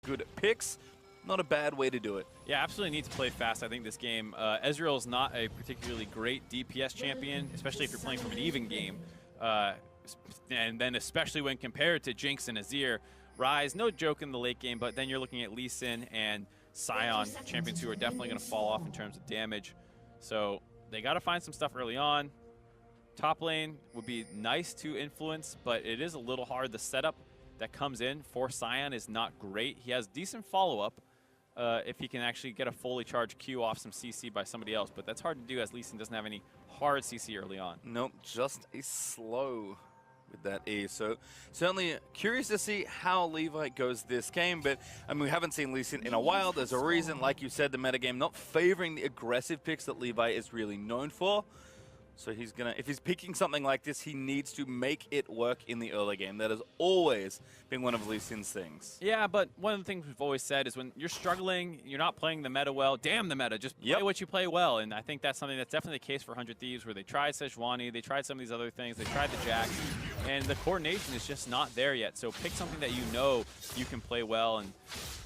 good picks. Not a bad way to do it. Yeah, absolutely need to play fast, I think, this game. Ezreal is not a particularly great DPS champion, especially if you're playing from an even game. And then especially when compared to Jinx and Azir. Ryze, no joke in the late game, but then you're looking at Lee Sin and Sion, champions who are definitely going to fall off in terms of damage. So they got to find some stuff early on. Top lane would be nice to influence, but it is a little hard. The setup that comes in for Sion is not great. He has decent follow-up if he can actually get a fully charged Q off some CC by somebody else, but that's hard to do as Lee Sin doesn't have any hard CC early on. Nope, just a slow with that E. So certainly curious to see how Levi goes this game, but I mean, we haven't seen Lee Sin in a while. There's a reason, like you said, the metagame not favoring the aggressive picks that Levi is really known for. So he's gonna, if he's picking something like this, he needs to make it work in the early game. That has always been one of Lee Sin's things. Yeah, but one of the things we've always said is when you're struggling, you're not playing the meta well, damn the meta, just play what you play well. And I think that's something that's definitely the case for 100 Thieves, where they tried Sejuani, they tried some of these other things, they tried the Jax, and the coordination is just not there yet. So pick something that you know you can play well. And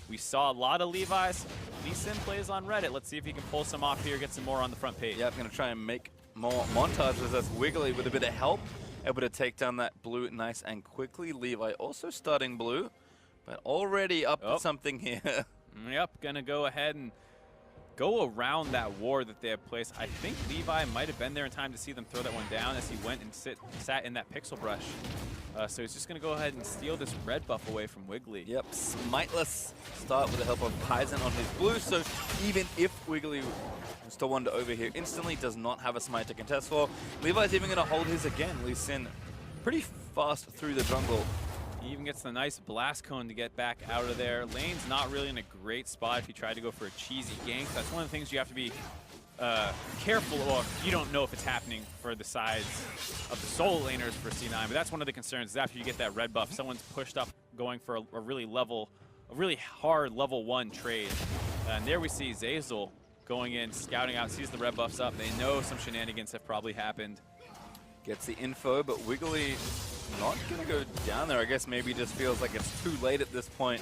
we saw a lot of Levi's. Lee Sin plays on Reddit. Let's see if he can pull some off here, get some more on the front page. Yeah, I'm going to try and make more montages. That's Wiggly with a bit of help, able to take down that blue nice and quickly. Levi also starting blue, but already up to something here. Yep, gonna go ahead and go around that ward that they have placed. I think Levi might have been there in time to see them throw that one down as he went and sat in that pixel brush. So he's just going to go ahead and steal this red buff away from Wiggly. Yep, Smiteless start with the help of Kaizen on his blue, so even if Wiggly was to wander over here instantly, does not have a smite to contest for. Levi's even going to hold his again. Lee Sin pretty fast through the jungle. He even gets the nice blast cone to get back out of there. Lane's not really in a great spot if you try to go for a cheesy gank. That's one of the things you have to be careful, or you don't know if it's happening for the sides of the solo laners for C9, but that's one of the concerns is after you get that red buff, someone's pushed up going for a really hard level 1 trade. And there we see Zeyzal going in, scouting out, sees the red buffs up. They know some shenanigans have probably happened. Gets the info, but Wiggly not going to go down there. I guess maybe just feels like it's too late at this point.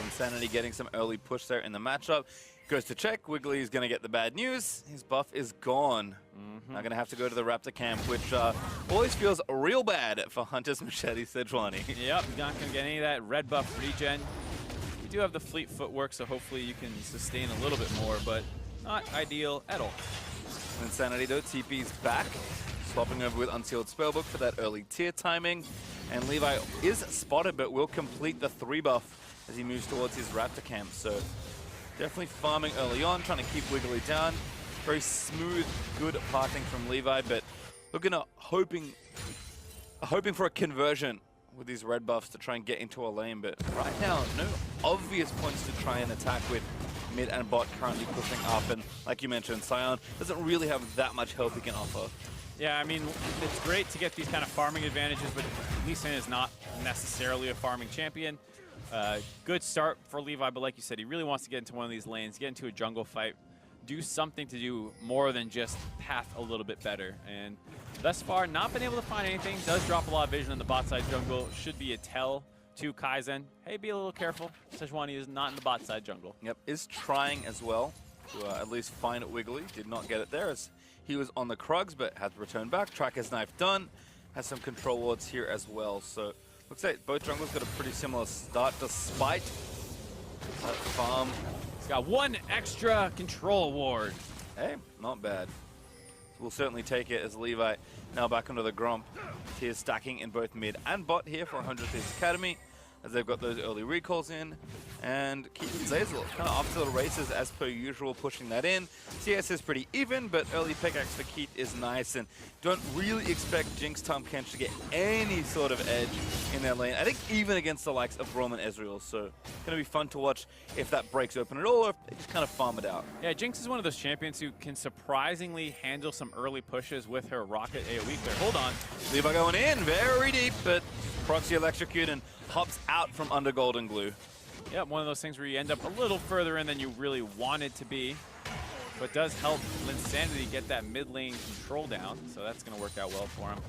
Insanity getting some early push there in the matchup. Goes to check. Wiggly is going to get the bad news. His buff is gone. Now going to have to go to the Raptor camp, which always feels real bad for Hunter's Machete Sejuani. Yep, not going to get any of that red buff regen. You do have the fleet footwork, so hopefully you can sustain a little bit more, but not ideal at all. Insanity though, TP's back. Swapping over with Unsealed Spellbook for that early tier timing. And Levi is spotted, but will complete the 3 buff as he moves towards his Raptor camp. So definitely farming early on, trying to keep Wiggly down. Very smooth, good passing from Levi, but looking at hoping for a conversion with these red buffs to try and get into a lane. But right now, no obvious points to try and attack with. Mid and bot currently pushing up, and like you mentioned, Sion doesn't really have that much help he can offer. Yeah, I mean, it's great to get these kind of farming advantages, but Lee Sin is not necessarily a farming champion. Good start for Levi, but like you said, he really wants to get into one of these lanes, get into a jungle fight, do something to do more than just path a little bit better. And thus far, not been able to find anything. Does drop a lot of vision in the bot side jungle. Should be a tell to Kaizen. Hey, be a little careful. Sejuani is not in the bot side jungle. Yep, is trying as well to at least find Wiggly. Did not get it there as he was on the Krugs, but has returned back. Tracker's Knife done. Has some control wards here as well. So looks like both jungles got a pretty similar start despite that farm. He's got 1 extra control ward. Hey, not bad. We'll certainly take it as Levi now back onto the Gromp. Tiers stacking in both mid and bot here for 100 Thieves Academy, as they've got those early recalls in. And keeping Zeyzal kind of off to the races as per usual, pushing that in. CS is pretty even, but early pickaxe for Keith is nice, and don't really expect Jinx Tahm Kench to get any sort of edge in their lane. I think even against the likes of Roman Ezreal, so it's going to be fun to watch if that breaks open at all, or if they just kind of farm it out. Yeah, Jinx is one of those champions who can surprisingly handle some early pushes with her rocket AoE clear. Hold on. Levi going in, very deep, but proxy electrocute and hops out from under Golden Glue. Yeah, one of those things where you end up a little further in than you really wanted to be, but does help Linsanity get that mid lane control down, so that's going to work out well for him.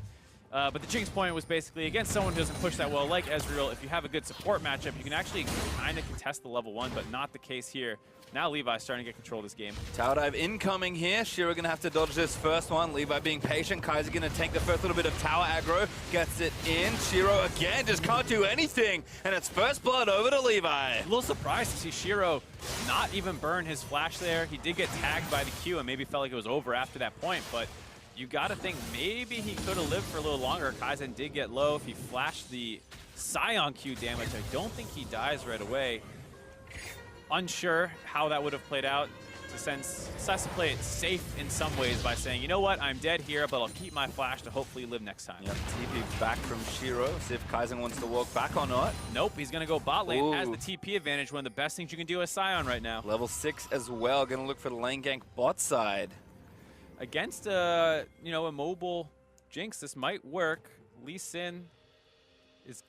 But the Jinx point was basically against someone who doesn't push that well, like Ezreal. If you have a good support matchup, you can actually kind of contest the level 1, but not the case here. Now Levi's starting to get control of this game. Tower dive incoming here. Shiro gonna have to dodge this first one. Levi being patient. Kaiser gonna take the first little bit of tower aggro. Gets it in. Shiro again just can't do anything. And it's first blood over to Levi. A little surprised to see Shiro not even burn his flash there. He did get tagged by the Q and maybe felt like it was over after that point, but you gotta think maybe he could have lived for a little longer. Kaizen did get low. If he flashed the Scion Q damage, I don't think he dies right away. Unsure how that would have played out. Decides to play it safe in some ways by saying, you know what, I'm dead here, but I'll keep my flash to hopefully live next time. Yep, TP back from Shiro. See if Kaizen wants to walk back or not. Nope, he's going to go bot lane. Ooh. Has the TP advantage, one of the best things you can do as Scion right now. Level 6 as well. Going to look for the lane gank bot side. Against a mobile Jinx, this might work. Lee Sin is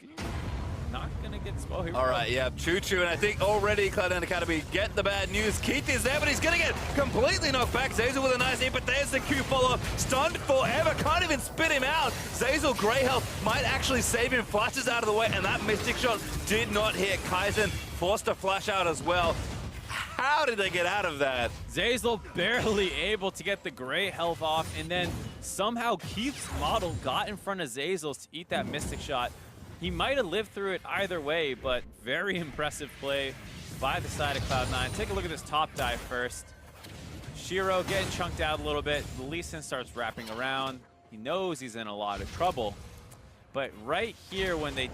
not gonna get spell here. All right, yeah, Choo-Choo, and I think already Cloud9 Academy get the bad news. Keith is there, but he's gonna get completely knocked back. Zazel with a nice hit, but there's the Q follow-up. Stunned forever, can't even spit him out. Zazel, Grey Health, might actually save him, flashes out of the way, and that Mystic Shot did not hit. Kaizen forced to flash out as well. How did they get out of that? Zazel barely able to get the Grey Health off, and then somehow Keith's model got in front of Zazel's to eat that Mystic Shot. He might have lived through it either way, but very impressive play by the side of Cloud9. Take a look at this top dive first. Shiro getting chunked out a little bit. Lee Sin starts wrapping around. He knows he's in a lot of trouble. But right here, when they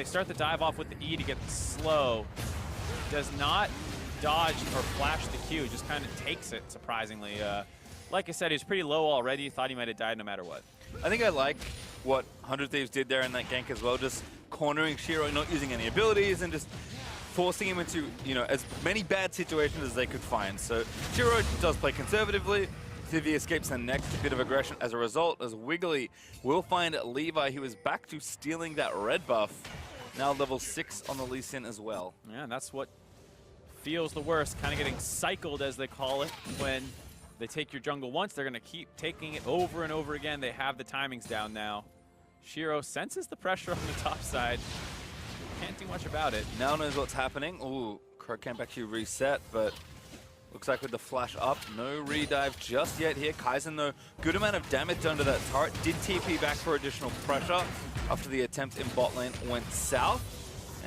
start the dive off with the E to get the slow, does not dodge or flash the Q, just kind of takes it, surprisingly. Like I said, he was pretty low already. Thought he might have died no matter what. I think I like what 100 Thieves did there in that gank as well, just cornering Shiro, not using any abilities, and just forcing him into, as many bad situations as they could find. So Shiro does play conservatively. Civi escapes the next bit of aggression as a result, as Wiggly will find Levi, who is back to stealing that red buff. Now level 6 on the Lee Sin as well. Yeah, and that's what feels the worst, kind of getting cycled, as they call it, when they take your jungle once, they're going to keep taking it over and over again. They have the timings down now. Shiro senses the pressure on the top side. Can't do much about it. Now knows what's happening. Ooh, Crow Camp actually reset, but looks like with the flash up, no redive just yet here. Kaizen, though, good amount of damage done to that turret. Did TP back for additional pressure after the attempt in bot lane went south.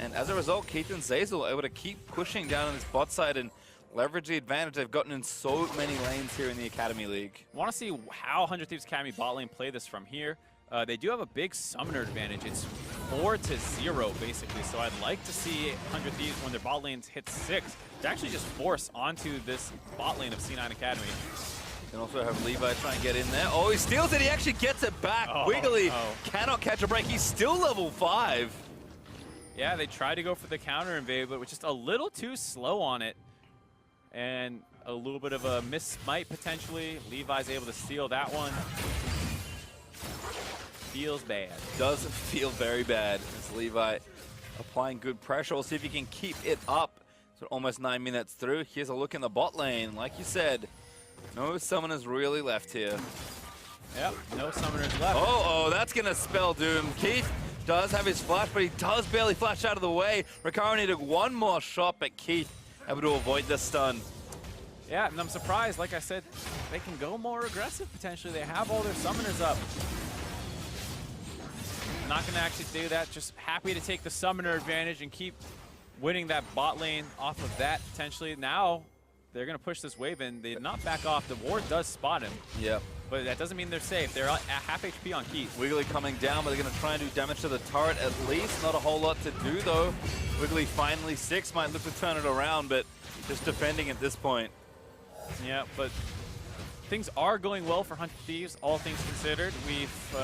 And as a result, Keith and Zazel able to keep pushing down on this bot side and leverage the advantage they've gotten in so many lanes here in the Academy League. Want to see how 100 Thieves Academy bot lane play this from here. They do have a big summoner advantage. It's 4-0 basically. So I'd like to see 100 Thieves, when their bot lanes hit 6, to actually just force onto this bot lane of C9 Academy. You can also have Levi try and get in there. Oh, he steals it. He actually gets it back. Wiggly cannot catch a break. He's still level 5. Yeah, they tried to go for the counter invade, but was just a little too slow on it. And a little bit of a miss-smite potentially. Levi's able to steal that one. Feels bad. Does feel very bad. As Levi applying good pressure. We'll see if he can keep it up. So almost 9 minutes through. Here's a look in the bot lane. Like you said, no summoners really left here. Yep, no summoners left. Oh, that's going to spell doom. Keith does have his flash, but he does barely flash out of the way. Recaro needed one more shot, but Keith able to avoid the stun. Yeah, and I'm surprised. Like I said, they can go more aggressive potentially. They have all their summoners up. Not going to actually do that. Just happy to take the summoner advantage and keep winning that bot lane off of that potentially. Now they're going to push this wave in. They did not back off. The ward does spot him. Yep. But that doesn't mean they're safe. They're at half HP on Keith. Wiggly coming down, but they're going to try and do damage to the turret at least. Not a whole lot to do, though. Wiggly finally 6. Might look to turn it around, but just defending at this point. Yeah, but things are going well for 100 Thieves, all things considered. We've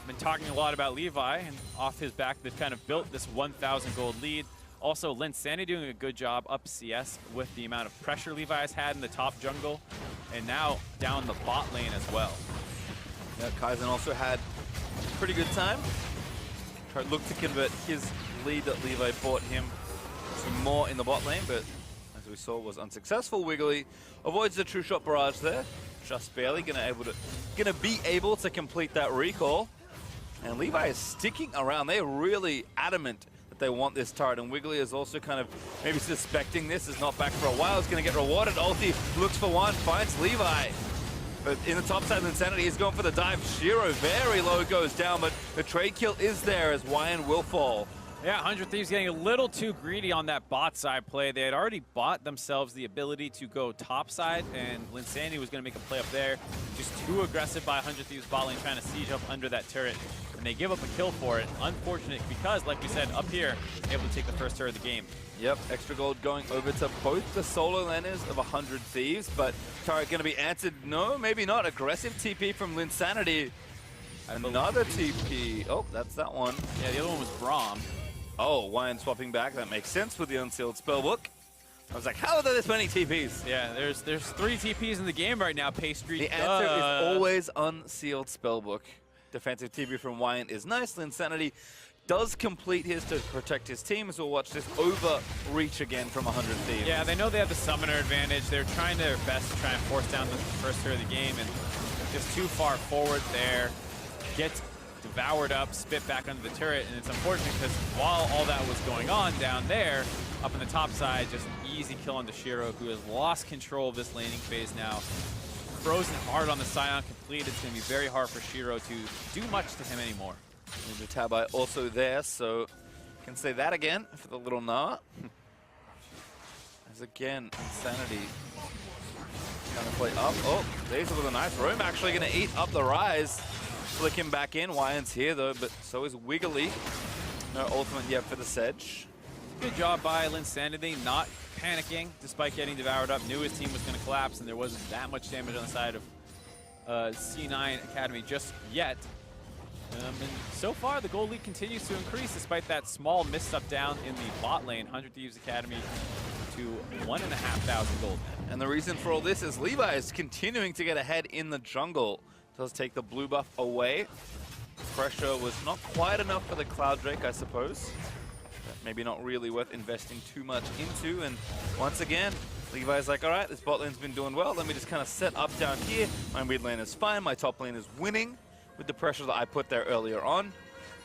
been talking a lot about Levi, and off his back, they've kind of built this 1,000 gold lead. Also, Linsanity doing a good job up CS with the amount of pressure Levi has had in the top jungle, and now down the bot lane as well. Yeah, Kaizen also had a pretty good time. Looked to convert his lead that Levi bought him to more in the bot lane, but as we saw, was unsuccessful. Wiggly avoids the true shot barrage there, just barely. Gonna be able to complete that recall. And Levi is sticking around. They're really adamant that they want this turret. And Wiggly is also kind of maybe suspecting this is not back for a while. Is going to get rewarded. Ulti looks for one, finds Levi. But in the top side, Insanity is going for the dive. Shiro very low goes down, but the trade kill is there as Wyan will fall. Yeah, 100 Thieves getting a little too greedy on that bot side play. They had already bought themselves the ability to go top side, and Linsanity was going to make a play up there. Just too aggressive by 100 Thieves bot lane, trying to siege up under that turret. And they give up a kill for it. Unfortunate because, like we said, up here, able to take the first turret of the game. Yep, extra gold going over to both the solo laners of 100 Thieves, but turret going to be answered. No, maybe not. Aggressive TP from Linsanity. Another TP. Oh, that's that one. Yeah, the other one was Braum. Oh, Wyan swapping back. That makes sense with the unsealed spellbook. I was like, how are there this many TPs? Yeah, there's 3 TPs in the game right now, Pastry. The answer is always unsealed spellbook. Defensive TP from Wyan is nice. Linsanity does complete his to protect his team, as we'll watch this overreach again from 100 Thieves. Yeah, they know they have the summoner advantage. They're trying their best to try and force down the first turret of the game, and just too far forward there. Gets devoured up, spit back under the turret, and it's unfortunate because while all that was going on down there, up in the top side, just easy kill onto Shiro, who has lost control of this laning phase now. Frozen hard on the Scion complete. It's going to be very hard for Shiro to do much to him anymore. The Tabai also there, so can say that again for the little Nah. As again, Insanity trying to play up. Oh, Daisy with a nice roam, actually going to eat up the rise. Flick him back in. Wyan's here though, but so is Wiggly. No ultimate yet for the Sedge. Good job by Linsanity, not panicking despite getting devoured up. Knew his team was going to collapse, and there wasn't that much damage on the side of C9 Academy just yet. And so far, the gold lead continues to increase despite that small misstep down in the bot lane. 100 Thieves Academy to 1,500 gold. And the reason for all this is Levi is continuing to get ahead in the jungle. Does take the blue buff away. Pressure was not quite enough for the Cloud Drake, I suppose. But maybe not really worth investing too much into. And once again, Levi's like, all right, this bot lane's been doing well. Let me just kind of set up down here. My mid lane is fine. My top lane is winning with the pressure that I put there earlier on.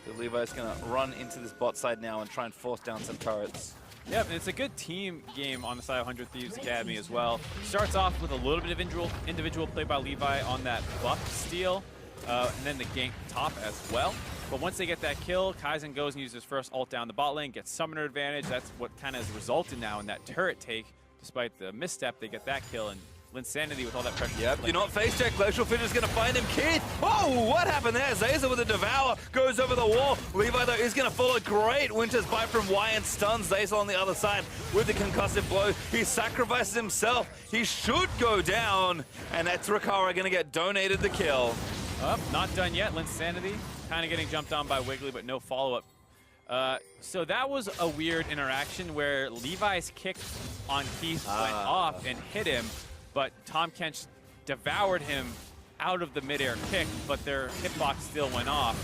So Levi's going to run into this bot side now and try and force down some turrets. Yep, and it's a good team game on the side of 100 Thieves Academy as well. Starts off with a little bit of individual play by Levi on that buff steal, and then the gank top as well. But once they get that kill, Kaizen goes and uses his first ult down the bot lane, gets summoner advantage. That's what kind of has resulted now in that turret take. Despite the misstep, they get that kill, and Linsanity with all that pressure. Yep, do not face check. Glacial Fissure is going to find him. Keith! Oh, what happened there? Zaza with a Devour goes over the wall. Levi, though, is going to follow. Great Winter's Bite from Wyan, stuns Zaza on the other side with the concussive blow. He sacrifices himself. He should go down, and that's Rikara going to get donated the kill. Not done yet. Linsanity kind of getting jumped on by Wiggly, but no follow-up. So that was a weird interaction where Levi's kick on Keith went off and hit him, but Tahm Kench devoured him out of the midair kick, but their hitbox still went off.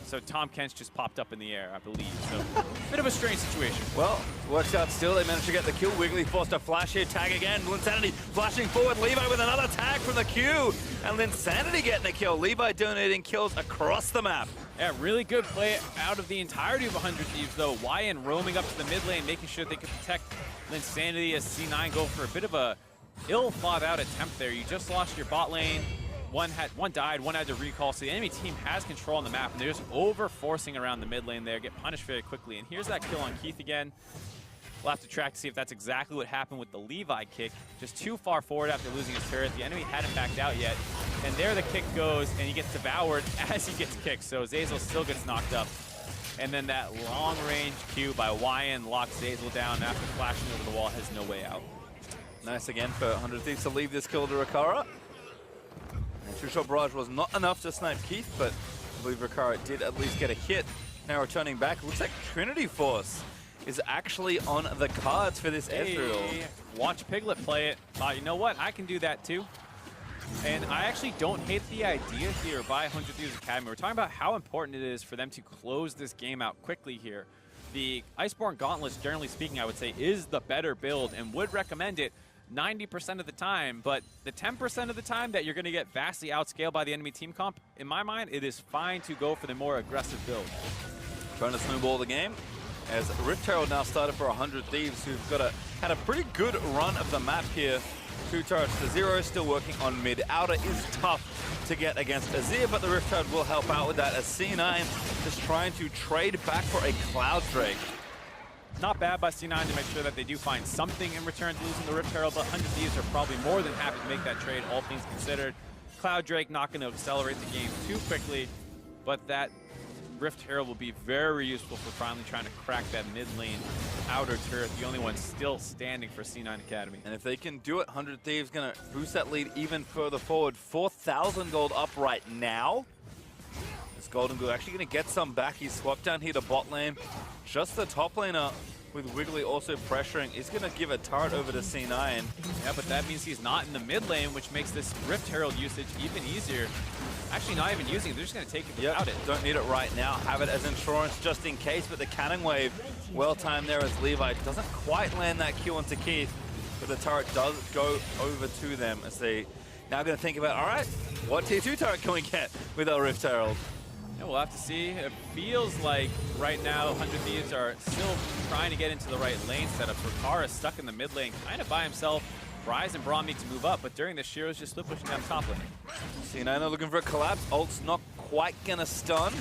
So Tahm Kench just popped up in the air, I believe. So bit of a strange situation. Well, works out still. They managed to get the kill. Wiggly forced a flash here. Tag again. Linsanity flashing forward. Levi with another tag from the Q. And Linsanity getting a kill. Levi donating kills across the map. Yeah, really good play out of the entirety of 100 Thieves, though. Wyan roaming up to the mid lane, making sure they could protect Linsanity as C9 go for a bit of a ill-thought-out attempt there. You just lost your bot lane. One died, one had to recall, so the enemy team has control on the map, and they're just over-forcing around the mid lane there, get punished very quickly. And here's that kill on Keith again. We'll have to track to see if that's exactly what happened with the Levi kick. Just too far forward after losing his turret. The enemy hadn't backed out yet. And there the kick goes, and he gets devoured as he gets kicked. So Zazel still gets knocked up. And then that long-range Q by Wyan locks Zazel down after flashing over the wall, has no way out. Nice again for 100 Thieves to leave this kill to Rikara. And Two-Shot Barrage was not enough to snipe Keith, but I believe Rikara did at least get a hit. Now returning back, it looks like Trinity Force is actually on the cards for this Ezreal. Watch Piglet play it. Thought, you know what, I can do that too. And I actually don't hate the idea here by 100 Thieves Academy. We're talking about how important it is for them to close this game out quickly here. The Iceborne Gauntlets, generally speaking, I would say, is the better build and would recommend it, 90% of the time, but the 10% of the time that you're going to get vastly outscaled by the enemy team comp, in my mind, it is fine to go for the more aggressive build. Trying to snowball the game, as Rift Herald now started for 100 Thieves, who've had a pretty good run of the map here. 2 turrets to 0, still working on mid. Outer is tough to get against Azir, but the Rift Herald will help out with that, as C9 just trying to trade back for a Cloud Drake. Not bad by C9 to make sure that they do find something in return to losing the Rift Herald, but 100 Thieves are probably more than happy to make that trade, all things considered. Cloud Drake not going to accelerate the game too quickly, but that Rift Herald will be very useful for finally trying to crack that mid lane outer turret, the only one still standing for C9 Academy. And if they can do it, 100 Thieves going to boost that lead even further forward. 4,000 gold up right now. This Golden Glue actually going to get some back. He's swapped down here to bot lane. Just the top laner with Wiggly also pressuring is going to give a turret over to C9. Yeah, but that means he's not in the mid lane, which makes this Rift Herald usage even easier. Actually, not even using it. They're just going to take it without it. Don't need it right now. Have it as insurance just in case, but the cannon wave, well timed there as Levi doesn't quite land that Q onto Keith, but the turret does go over to them as they now going to think about, all right, what tier 2 turret can we get with our Rift Herald? Yeah, we'll have to see. It feels like right now 100 Thieves are still trying to get into the right lane setup. Ricard is stuck in the mid lane, kind of by himself. Ryze and Braum need to move up, but during this, Shiro's just split pushing down top lane. C9 looking for a collapse. Ult's not quite gonna stun.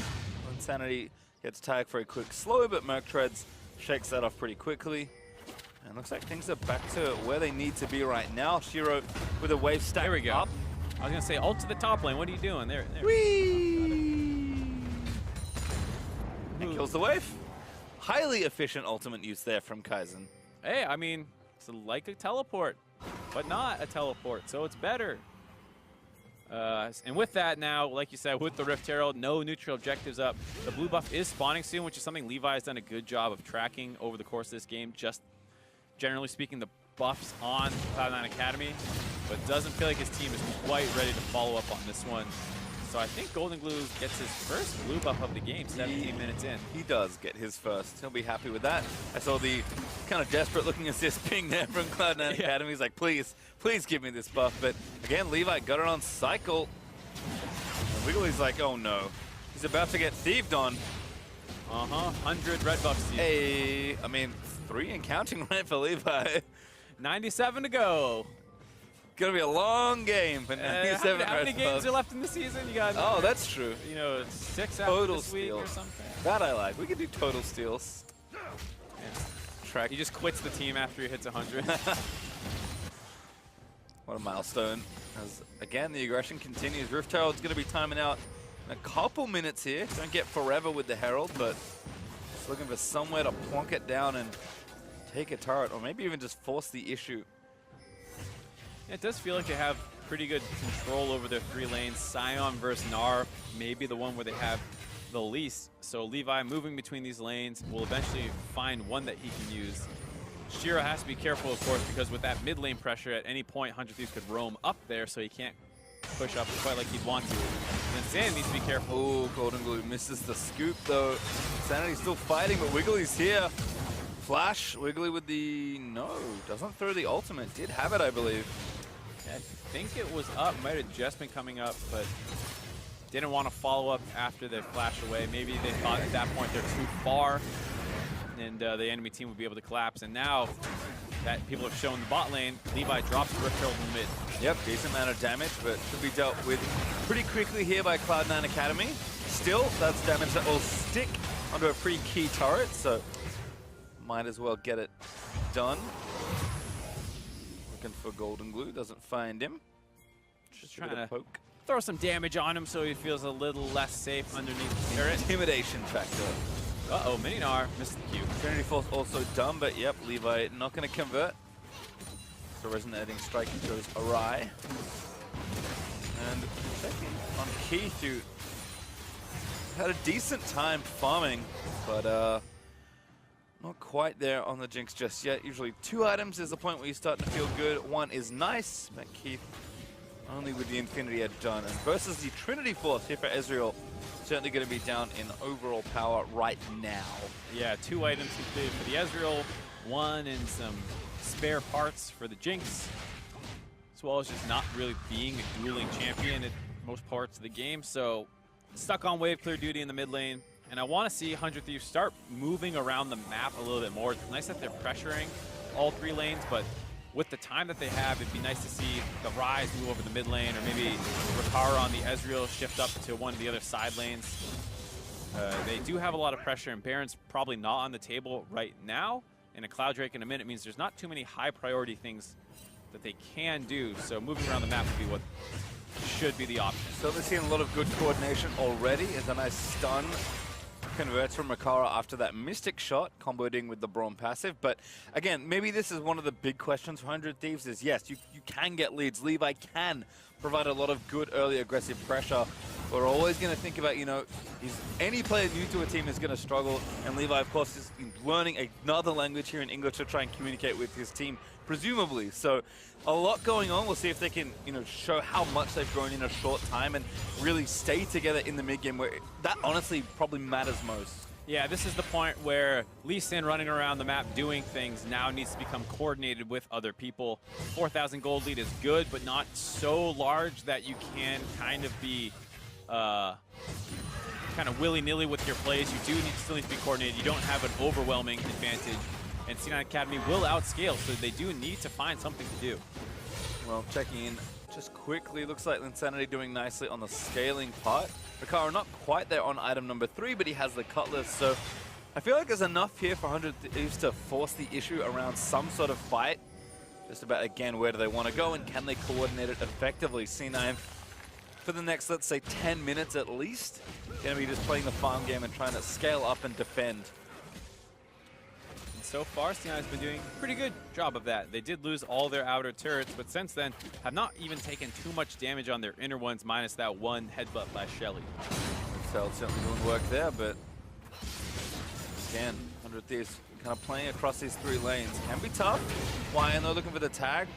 Insanity gets tagged for a quick slow, but Merc Treads shakes that off pretty quickly. And looks like things are back to where they need to be right now. Shiro with a wave stack there we go. up. I was gonna say ult to the top lane. What are you doing? There. Whee! And kills the wave. Highly efficient ultimate use there from Kaizen. Hey, I mean, it's like a teleport, but not a teleport, so it's better. And with that now, like you said, with the Rift Herald, no neutral objectives up. The blue buff is spawning soon, which is something Levi has done a good job of tracking over the course of this game. Just generally speaking, the buffs on Cloud9 Academy, but doesn't feel like his team is quite ready to follow up on this one. So I think Golden Glue gets his first blue buff of the game 17 minutes in. He does get his first. He'll be happy with that. I saw the kind of desperate looking assist ping there from Cloud9 Academy. He's like, please, please give me this buff. But again, Levi got it on cycle. And Wiggly's like, oh no. He's about to get thieved on. 100 red buffs. Hey, I mean, 3 and counting right for Levi. 97 to go. Gonna be a long game, but 97 how many games are left in the season? You got that's true. You know, 6 after Total this week steals. or something. That I like. We could do total steals. Yeah. He just quits the team after he hits 100. What a milestone. As again, the aggression continues. Rift Herald's gonna be timing out in a couple minutes here. Don't get forever with the Herald, but just looking for somewhere to plonk it down and take a turret, or maybe even just force the issue. It does feel like they have pretty good control over their 3 lanes. Sion versus Gnar, maybe the one where they have the least. So Levi moving between these lanes will eventually find one that he can use. Shiro has to be careful, of course, because with that mid lane pressure, at any point, 100 Thieves could roam up there, so he can't push up quite like he'd want to. And then Sam needs to be careful. Ooh, Golden Glue misses the scoop, though. Sanity's still fighting, but Wiggly's here. Flash, Wiggly with the... No, doesn't throw the ultimate. Did have it, I believe. I think it was up, might have just been coming up, but didn't want to follow up after they flashed away. Maybe they thought at that point they're too far and the enemy team would be able to collapse. And now that people have shown the bot lane, Levi drops the Rift Herald in the mid. Yep, decent amount of damage, but should be dealt with pretty quickly here by Cloud9 Academy. Still, that's damage that will stick onto a pretty key turret, so might as well get it done. Looking for Golden Glue, doesn't find him. Just trying to poke. Throw some damage on him so he feels a little less safe underneath the turret. Intimidation factor. Uh-oh, Mini Gnar missed the Q. Trinity Force also done, but yep, Levi not going to convert. So resonating strike goes awry. And checking on Keith, who had a decent time farming, but not quite there on the Jinx just yet. Usually 2 items is the point where you're starting to feel good. 1 is nice, but Keith only with the Infinity Edge done. And versus the Trinity Force here for Ezreal, certainly going to be down in overall power right now. Yeah, 2 items completed for the Ezreal. 1 and some spare parts for the Jinx, as well as just not really being a dueling champion at most parts of the game. So stuck on wave clear duty in the mid lane, and I want to see 100 Thieves start moving around the map a little bit more. It's nice that they're pressuring all 3 lanes, but with the time that they have, it'd be nice to see the Rise move over the mid lane, or maybe Rakara on the Ezreal shift up to one of the other side lanes. They do have a lot of pressure, and Baron's probably not on the table right now, and a Cloud Drake in a minute means there's not too many high priority things that they can do, so moving around the map would be what should be the option. So they're seeing a lot of good coordination already. It's a nice stun. Converts from Rakara after that Mystic shot, comboing with the Braum passive. But again, maybe this is one of the big questions for 100 Thieves is, yes, you can get leads. Levi can provide a lot of good early aggressive pressure. We're always going to think about, you know, any player new to a team is going to struggle. And Levi, of course, is learning another language here in English to try and communicate with his team, presumably. So a lot going on. We'll see if they can, you know, show how much they've grown in a short time and really stay together in the mid game, where that honestly probably matters most. Yeah, this is the point where Lee Sin running around the map doing things now needs to become coordinated with other people. 4,000 gold lead is good, but not so large that you can kind of be kind of willy-nilly with your plays. You do still need to be coordinated. You don't have an overwhelming advantage. And C9 Academy will outscale, so they do need to find something to do. Well, checking in just quickly, looks like Linsanity doing nicely on the scaling part. Rakara not quite there on item number 3, but he has the Cutlass, so I feel like there's enough here for 100 Thieves to force the issue around some sort of fight. Just about, again, where do they want to go and can they coordinate it effectively? C9, for the next, let's say, 10 minutes at least, going to be just playing the farm game and trying to scale up and defend. So far, C9 has been doing a pretty good job of that. They did lose all their outer turrets, but since then have not even taken too much damage on their inner ones, minus that one headbutt by Shelly. So certainly doing work there, but again, 100 Thieves kind of playing across these 3 lanes can be tough. Wyan, though, looking for the tag.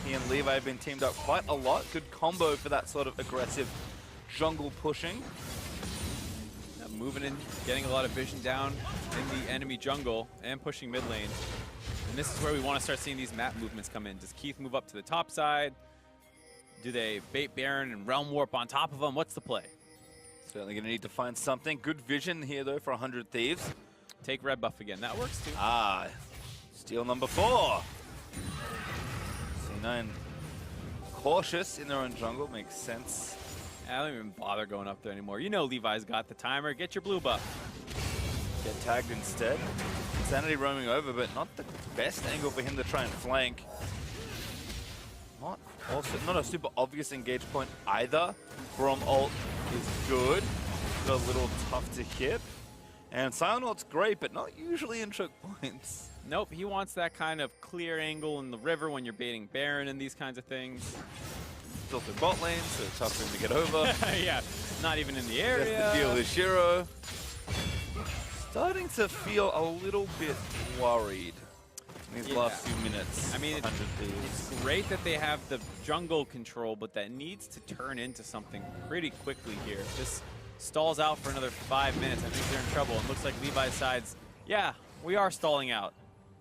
He and Levi have been teamed up quite a lot. Good combo for that sort of aggressive jungle pushing. Moving in, getting a lot of vision down in the enemy jungle and pushing mid lane. And this is where we want to start seeing these map movements come in. Does Keith move up to the top side? Do they bait Baron and Realm Warp on top of him? What's the play? Certainly going to need to find something. Good vision here, though, for 100 Thieves. Take red buff again. That works, too. Ah, steal number 4. C9 cautious in their own jungle. Makes sense. I don't even bother going up there anymore. You know Levi's got the timer. Get your blue buff. Get tagged instead. Insanity roaming over, but not the best angle for him to try and flank. Not a super obvious engage point either. Braum ult is good, but a little tough to hit. And Silent ult's great, but not usually in choke points. Nope, he wants that kind of clear angle in the river when you're baiting Baron and these kinds of things. Still through bot lane, so it's tough for him to get over. Yeah, not even in the area. Just to deal with Shiro. Starting to feel a little bit worried in these last few minutes. I mean, it's great that they have the jungle control, but that needs to turn into something pretty quickly here. If this stalls out for another 5 minutes, I think they're in trouble. It looks like Levi's sides, yeah, we are stalling out.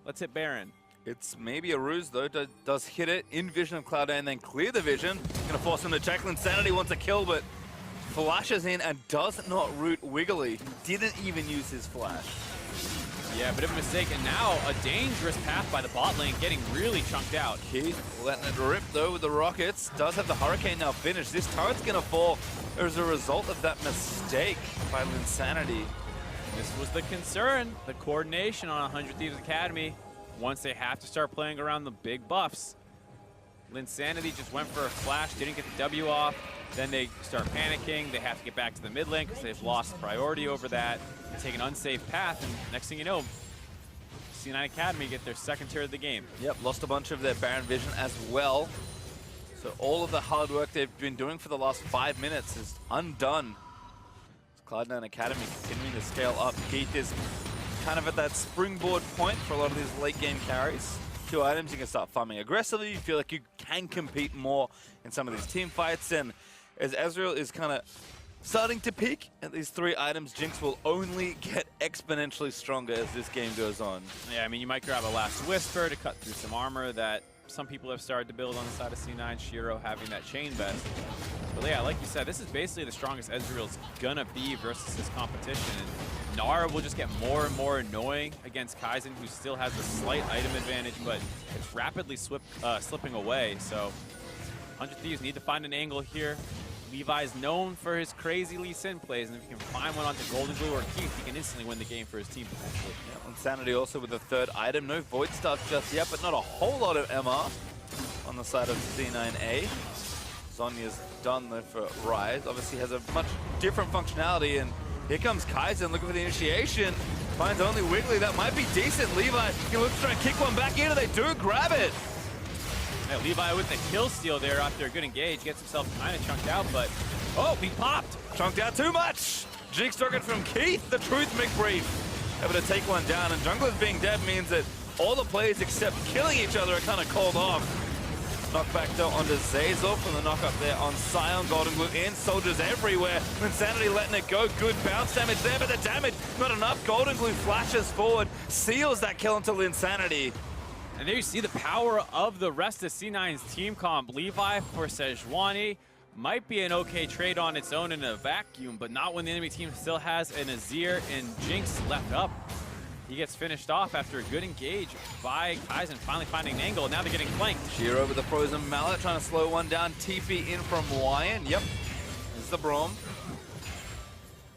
Let's hit Baron. It's maybe a ruse, though. Does hit it in vision of Cloud and then clear the vision. Going to force him to check. Insanity wants a kill, but flashes in and does not root Wiggly. Didn't even use his flash. Yeah, bit of a mistake, and now a dangerous path by the bot lane, getting really chunked out. Keith letting it rip, though, with the rockets. Does have the Hurricane now finished. This turret's going to fall as a result of that mistake by Linsanity. This was the concern, the coordination on 100 Thieves Academy. Once they have to start playing around the big buffs. Linsanity just went for a flash, didn't get the W off. Then they start panicking. They have to get back to the mid lane because they've lost priority over that. They take an unsafe path, and next thing you know, C9 Academy get their second turret of the game. Yep, lost a bunch of their Baron vision as well. So all of the hard work they've been doing for the last 5 minutes is undone. Cloud9 Academy continuing to scale up. Keith is kind of at that springboard point for a lot of these late game carries. 2 items, you can start farming aggressively. You feel like you can compete more in some of these team fights. And as Ezreal is kind of starting to peak at these 3 items. Jinx will only get exponentially stronger as this game goes on. Yeah, I mean, you might grab a Last Whisper to cut through some armor that some people have started to build on the side of C9. Shiro having that chain vest. But yeah, like you said, this is basically the strongest Ezreal's gonna be versus his competition. And Nara will just get more and more annoying against Kaizen, who still has a slight item advantage, but it's rapidly slipping away. So 100 Thieves need to find an angle here. Levi's known for his crazy Lee Sin plays, and if he can find one onto Golden Glue or Keith, he can instantly win the game for his team potentially. Yeah, Insanity also with the 3rd item. No Void stuff just yet, but not a whole lot of MR on the side of C9A. Sonya's done though for Rise. Obviously has a much different functionality, and here comes Kaizen looking for the initiation. Finds only Wiggly. That might be decent. Levi can look to try and kick one back in, and they do grab it. Yeah, Levi with the kill steal there after a good engage, gets himself kind of chunked out, but oh, he popped. Chunked out too much. Jinx took it from Keith, the Truth McBrief. Able to take one down, and Jungler's being dead means that all the plays except killing each other are kind of called off. Knockback though onto Zazor from the knock up there on Sion. Golden Glue in, soldiers everywhere. Insanity letting it go. Good bounce damage there, but the damage not enough. Golden Glue flashes forward, seals that kill until Insanity. And there you see the power of the rest of C9's team comp. Levi for Sejuani might be an okay trade on its own in a vacuum, but not when the enemy team still has an Azir and Jinx left up. He gets finished off after a good engage by Kaizen, finally finding an angle. Now they're getting flanked. Shiro with the frozen mallet, trying to slow one down. TP in from Wyan. Yep, this is the Braum.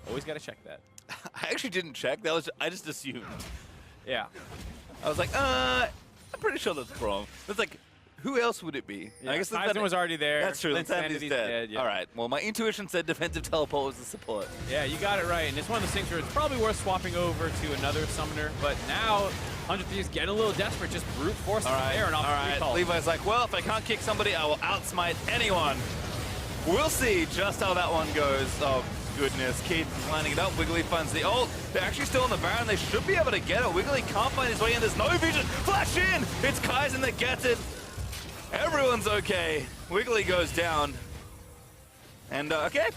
Always got to check that. I actually didn't check. I just assumed. Yeah. I was like, I'm pretty sure that's Braum. It's like, who else would it be? Yeah, I guess Kaizen was already there. That's true. Insanity's dead. Yeah. All right. Well, my intuition said defensive teleport was the support. Yeah, you got it right. And it's one of those things where it's probably worth swapping over to another summoner. But now, 100 Thieves getting a little desperate, just brute force there and off the recall. Levi's like, well, if I can't kick somebody, I will outsmite anyone. We'll see just how that one goes. Oh, goodness. Keith lining it up. Wiggly finds the ult. They're actually still on the Baron. They should be able to get it. Wiggly can't find his way in. There's no vision. Flash in! It's Kaizen that gets it. Everyone's okay. Wiggly goes down. And, okay,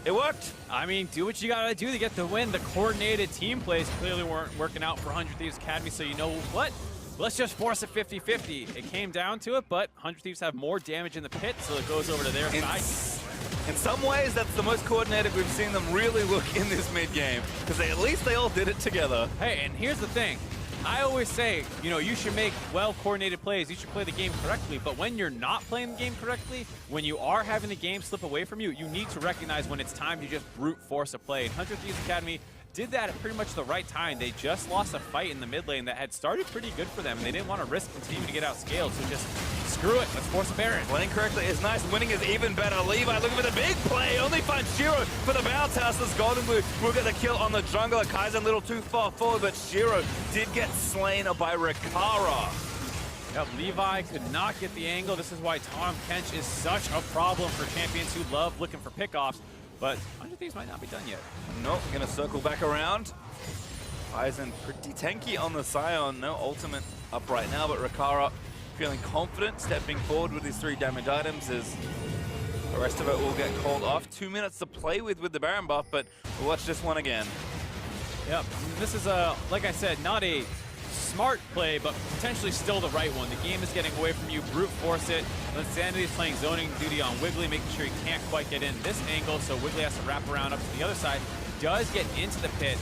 it worked. I mean, do what you gotta do to get the win. The coordinated team plays clearly weren't working out for 100 Thieves Academy, so you know what? Let's just force a 50-50. It came down to it, but 100 Thieves have more damage in the pit, so it goes over to their side. In some ways, that's the most coordinated we've seen them really look in this mid-game, because at least they all did it together. Hey, and here's the thing. I always say, you know, you should make well-coordinated plays. You should play the game correctly. But when you're not playing the game correctly, when you are having the game slip away from you, you need to recognize when it's time to just brute force a play. And 100 Thieves Academy did that at pretty much the right time. They just lost a fight in the mid lane that had started pretty good for them, and they didn't want to risk continuing to get outscaled. So just screw it. Let's force a Baron. Playing correctly is nice. Winning is even better. Levi looking for the big play. Only finds Shiro for the bounce house. This Golden Glue will get the kill on the jungler. Kaizen a little too far forward, but Shiro did get slain by Rikara. Yep, Levi could not get the angle. This is why Tahm Kench is such a problem for champions who love looking for pickoffs. But 100 Thieves might not be done yet. Nope, gonna circle back around. Kaizen pretty tanky on the Sion. No ultimate up right now, but Rikara feeling confident, stepping forward with his 3 damage items as the rest of it will get called off. 2 minutes to play with the Baron buff, but we'll watch this one again. Yep, this is, like I said, not a smart play, but potentially still the right one. The game is getting away from you, brute force it. Insanity is playing zoning duty on Wiggly, making sure he can't quite get in this angle, so Wiggly has to wrap around up to the other side. Does get into the pit.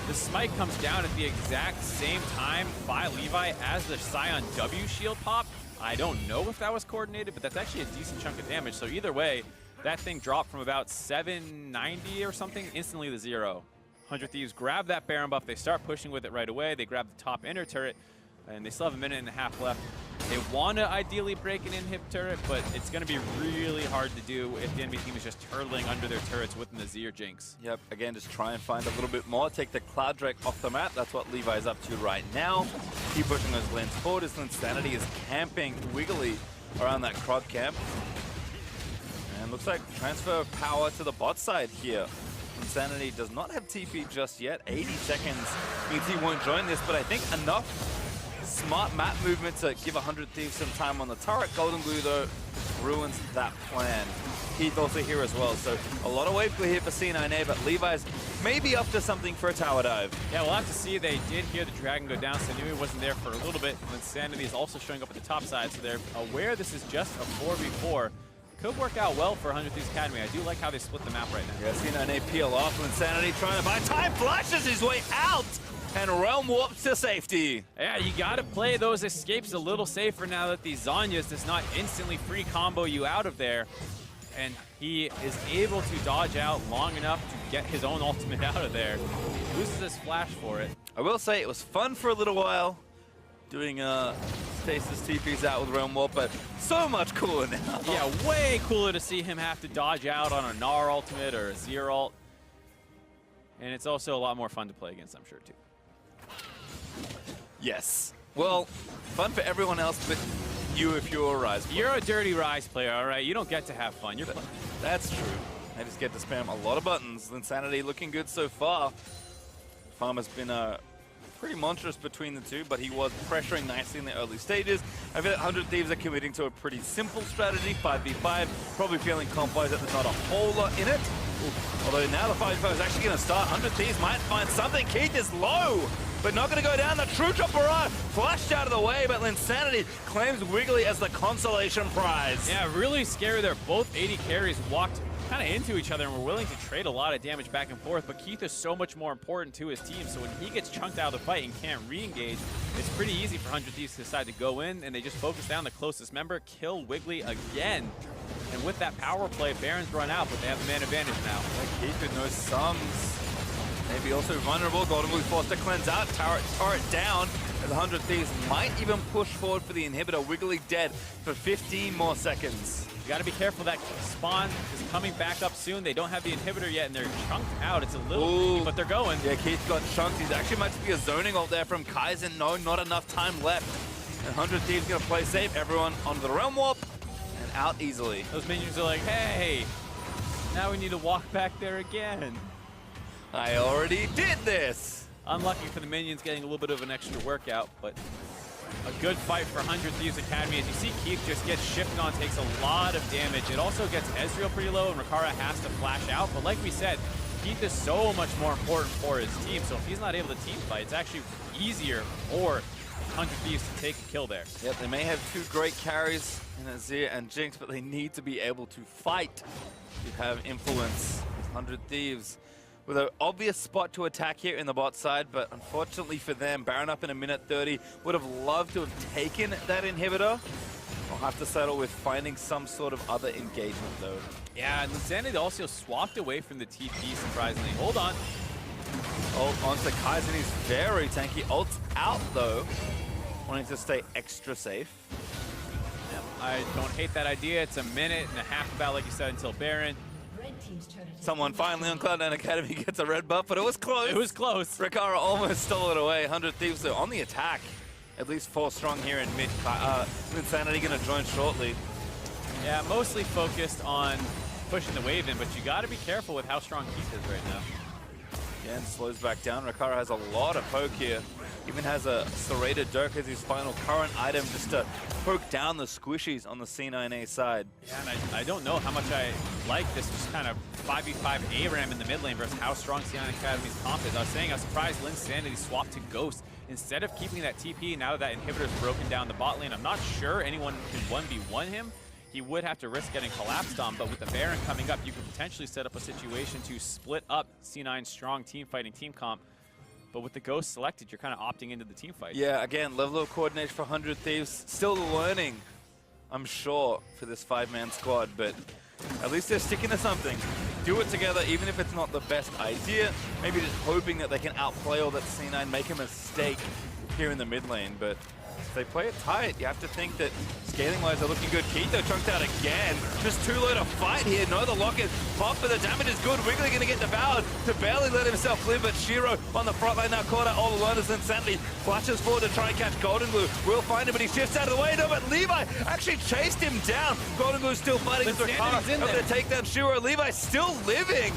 The smite comes down at the exact same time by Levi as the Sion W shield pop. I don't know if that was coordinated, but that's actually a decent chunk of damage. So either way, that thing dropped from about 790 or something, instantly to 0. 100 Thieves grab that Baron buff. They start pushing with it right away. They grab the top inner turret, and they still have a minute and a half left. They want to ideally break an in-hip turret, but it's going to be really hard to do if the enemy team is just turtling under their turrets with an Azir Jinx. Yep, again, just try and find a little bit more. Take the Cloud Drake off the map. That's what Levi's up to right now. Keep pushing those lanes forward as Insanity is camping Wiggly around that Krog camp. And looks like transfer of power to the bot side here. Insanity does not have TP just yet. 80 seconds means he won't join this, but I think enough smart map movement to give 100 Thieves some time on the turret. Golden Glue, though, ruins that plan. Keith also here as well. So a lot of wave clear here for C9A, but Levi's maybe up to something for a tower dive. Yeah, we'll have to see. They did hear the Dragon go down, so Nui wasn't there for a little bit. And Insanity is also showing up at the top side, so they're aware this is just a 4v4. Could work out well for 100 Thieves Academy. I do like how they split the map right now. Yeah, C9A peel off. Insanity trying to buy time, flashes his way out, and Realm warps to safety. Yeah, you got to play those escapes a little safer now that the Zhonya's does not instantly free combo you out of there. And he is able to dodge out long enough to get his own ultimate out of there. Loses his flash for it. I will say it was fun for a little while doing Stasis TPs out with Realm Warp, but so much cooler now. Yeah, way cooler to see him have to dodge out on a Gnar ultimate or a Zir ult. And it's also a lot more fun to play against, I'm sure, too. Yes. Well, fun for everyone else, but you if you're a Rise player. You're a dirty Rise player, all right? You don't get to have fun. You're playing. That's true. They just get to spam a lot of buttons. Insanity looking good so far. Farmer's been pretty monstrous between the two, but he was pressuring nicely in the early stages. I feel like 100 Thieves are committing to a pretty simple strategy, 5v5, probably feeling comp-wise that there's not a whole lot in it. Although now the 5v5 is actually going to start. 100 Thieves might find something. Keith is low, but not going to go down. The True Chop Barrage flashed out of the way, but Insanity claims Wiggly as the consolation prize. Yeah, really scary there. Both 80 carries walked kind of into each other and were willing to trade a lot of damage back and forth, but Keith is so much more important to his team, so when he gets chunked out of the fight and can't re-engage, it's pretty easy for 100 Thieves to decide to go in, and they just focus down the closest member, kill Wiggly again. And with that power play, Baron's run out, but they have the man advantage now. Yeah, Keith with no sums. Maybe also vulnerable. Golden Glue forced to cleanse out. Turret down. As 100 Thieves might even push forward for the inhibitor. Wiggly dead for 15 more seconds. You got to be careful. That spawn is coming back up soon. They don't have the inhibitor yet, and they're chunked out. It's a little tricky, but they're going. Yeah, Keith got chunked. He's actually might be a zoning ult there from Kaizen. No, not enough time left. And 100 Thieves going to play safe. Everyone onto the Realm Warp and out easily. Those minions are like, hey, now we need to walk back there again. I already did this. Unlucky for the minions getting a little bit of an extra workout, but a good fight for 100 Thieves Academy. As you see, Keith just gets shifted on, takes a lot of damage. It also gets Ezreal pretty low, and Rikara has to flash out. But like we said, Keith is so much more important for his team. So if he's not able to team fight, it's actually easier for 100 Thieves to take a kill there. Yep, they may have two great carries in Azir and Jinx, but they need to be able to fight to have influence. 100 Thieves with an obvious spot to attack here in the bot side, but unfortunately for them, Baron up in a minute 30. Would have loved to have taken that inhibitor. I'll have to settle with finding some sort of other engagement though. Yeah, and Insanity also swapped away from the TP, surprisingly. Hold on. Ult onto Kaizen, he's very tanky. Ult's out though, wanting to stay extra safe. Yep, I don't hate that idea. It's a minute and a half about, like you said, until Baron. Someone finally on Cloud9 Academy gets a red buff, but it was close. It was close. Rikara almost stole it away. 100 Thieves though on the attack. At least 4 strong here in mid. Insanity going to join shortly. Yeah, mostly focused on pushing the wave in, but you got to be careful with how strong Keith is right now. Again, slows back down. Rikara has a lot of poke here. Even has a serrated Dirk as his final current item just to poke down the squishies on the C9A side. Yeah, and I don't know how much I like this just kind of 5v5 ARAM in the mid lane versus how strong C9 Academy's comp is. I was saying I was surprised Lynn's Sanity swapped to Ghost instead of keeping that TP. Now that inhibitor's broken down the bot lane, I'm not sure anyone can 1v1 him. He would have to risk getting collapsed on, but with the Baron coming up, you could potentially set up a situation to split up C9's strong team fighting team comp. But with the Ghost selected, you're kind of opting into the team fight. Yeah, again, level of coordination for 100 Thieves. Still learning, I'm sure, for this 5-man squad, but at least they're sticking to something. Do it together, even if it's not the best idea. Maybe just hoping that they can outplay all that C9, make a mistake here in the mid lane, but if they play it tight, you have to think that scaling-wise they're looking good. Keith, though, chunked out again. Just too low to fight here. No, the lock is pop, but the damage is good. Wiggly going to get devoured to barely let himself live, but Shiro on the front line now caught out all alone as Insanity flashes forward to try and catch Golden Glue. Will find him, but he shifts out of the way. No, but Levi actually chased him down. Golden Glue still fighting with Rikara. Able to take down Shiro. Levi still living.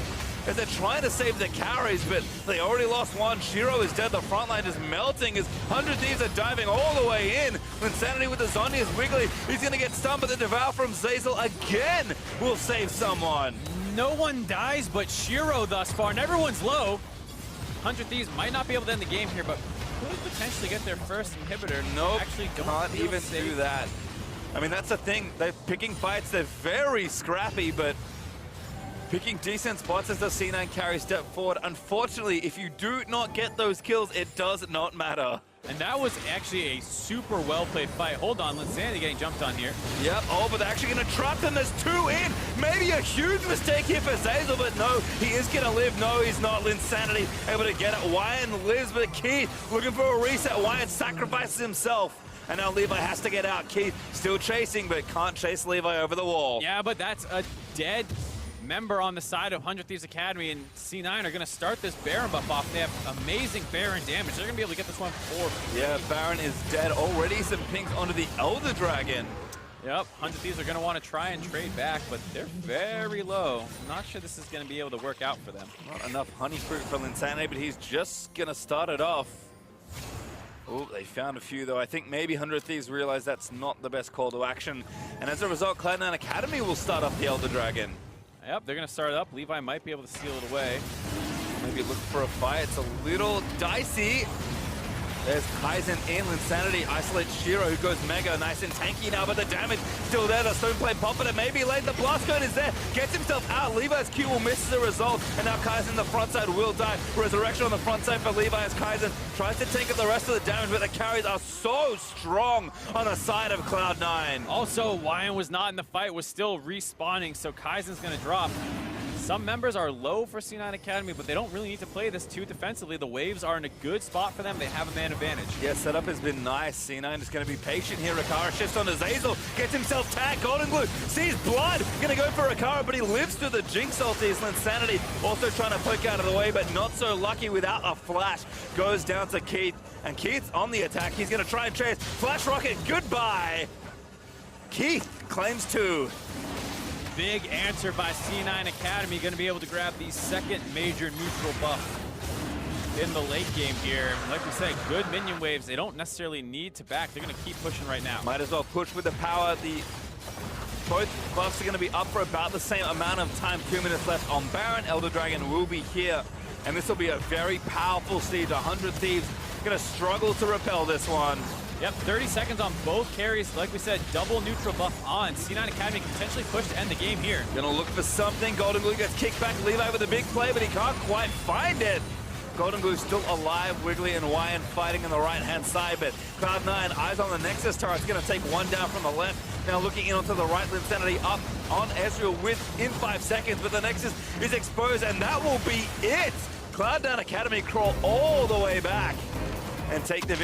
as they're trying to save the carries, but they already lost one. Shiro is dead. The front line is melting as 100 Thieves are diving all the way in. Insanity with the Zombie is wiggly. He's going to get stunned, but the Devour from Zeyzal again will save someone. No one dies but Shiro thus far, and everyone's low. 100 Thieves might not be able to end the game here, but could potentially get their first inhibitor. Nope, actually can't even do that. I mean, that's the thing. They're picking fights. They're very scrappy, but picking decent spots as the C9 carry step forward. Unfortunately, if you do not get those kills, it does not matter. And that was actually a super well-played fight. Hold on, Linsanity getting jumped on here. Yep, oh, but they're actually going to trap them. There's two in. Maybe a huge mistake here for Zeyzal, but no, he is going to live. No, he's not. Linsanity able to get it. Wyan lives, but Keith looking for a reset. Wyan sacrifices himself. And now Levi has to get out. Keith still chasing, but can't chase Levi over the wall. Yeah, but that's a dead member on the side of 100 Thieves Academy, and C9 are going to start this Baron buff off. They have amazing Baron damage. They're going to be able to get this one for free. Yeah, Baron is dead. Already some pings onto the Elder Dragon. Yep, 100 Thieves are going to want to try and trade back, but they're very low. I'm not sure this is going to be able to work out for them. Not enough honey fruit for Linsanity, but he's just going to start it off. Oh, they found a few, though. I think maybe 100 Thieves realize that's not the best call to action. And as a result, Cloud9 Academy will start off the Elder Dragon. Yep, they're going to start it up. Levi might be able to steal it away. Maybe look for a fight. It's a little dicey. There's Kaizen in. Linsanity isolates Shiro, who goes mega. Nice and tanky now, but the damage still there. The Stoneblade popping it. Maybe late. The blast code is there. Gets himself out. Levi's Q will miss the result. And now Kaizen, the front side, will die. Resurrection on the front side for Levi as Kaizen tries to take up the rest of the damage, but the carries are so strong on the side of Cloud9. Also, Wyan was not in the fight, was still respawning, so Kaizen's going to drop. Some members are low for C9 Academy, but they don't really need to play this too defensively. The waves are in a good spot for them. They have a man advantage. Yeah, setup has been nice. C9 is going to be patient here. Rikara shifts onto Zeyzal, gets himself tagged. Golden Glue sees blood. Going to go for Rikara, but he lives through the Jinx ulti. Linsanity also trying to poke out of the way, but not so lucky without a flash. Goes down to Keith, and Keith's on the attack. He's going to try and chase. Flash Rocket, goodbye. Keith claims two. Big answer by C9 Academy, going to be able to grab the second major neutral buff in the late game here. Like we said, good minion waves. They don't necessarily need to back. They're going to keep pushing right now. Might as well push with the power. Both buffs are going to be up for about the same amount of time. 2 minutes left on Baron. Elder Dragon will be here, and this will be a very powerful siege. 100 Thieves going to struggle to repel this one. Yep, 30 seconds on both carries. Like we said, double neutral buff on. C9 Academy can potentially push to end the game here. Gonna look for something. Golden Glue gets kicked back. Levi with a big play, but he can't quite find it. Golden Glue still alive. Wiggly and Wyan fighting on the right-hand side, but Cloud9 eyes on the Nexus turret. It's gonna take one down from the left. Now looking in onto the right, Linsanity up on Ezreal within 5 seconds, but the Nexus is exposed, and that will be it. Cloud9 Academy crawl all the way back and take the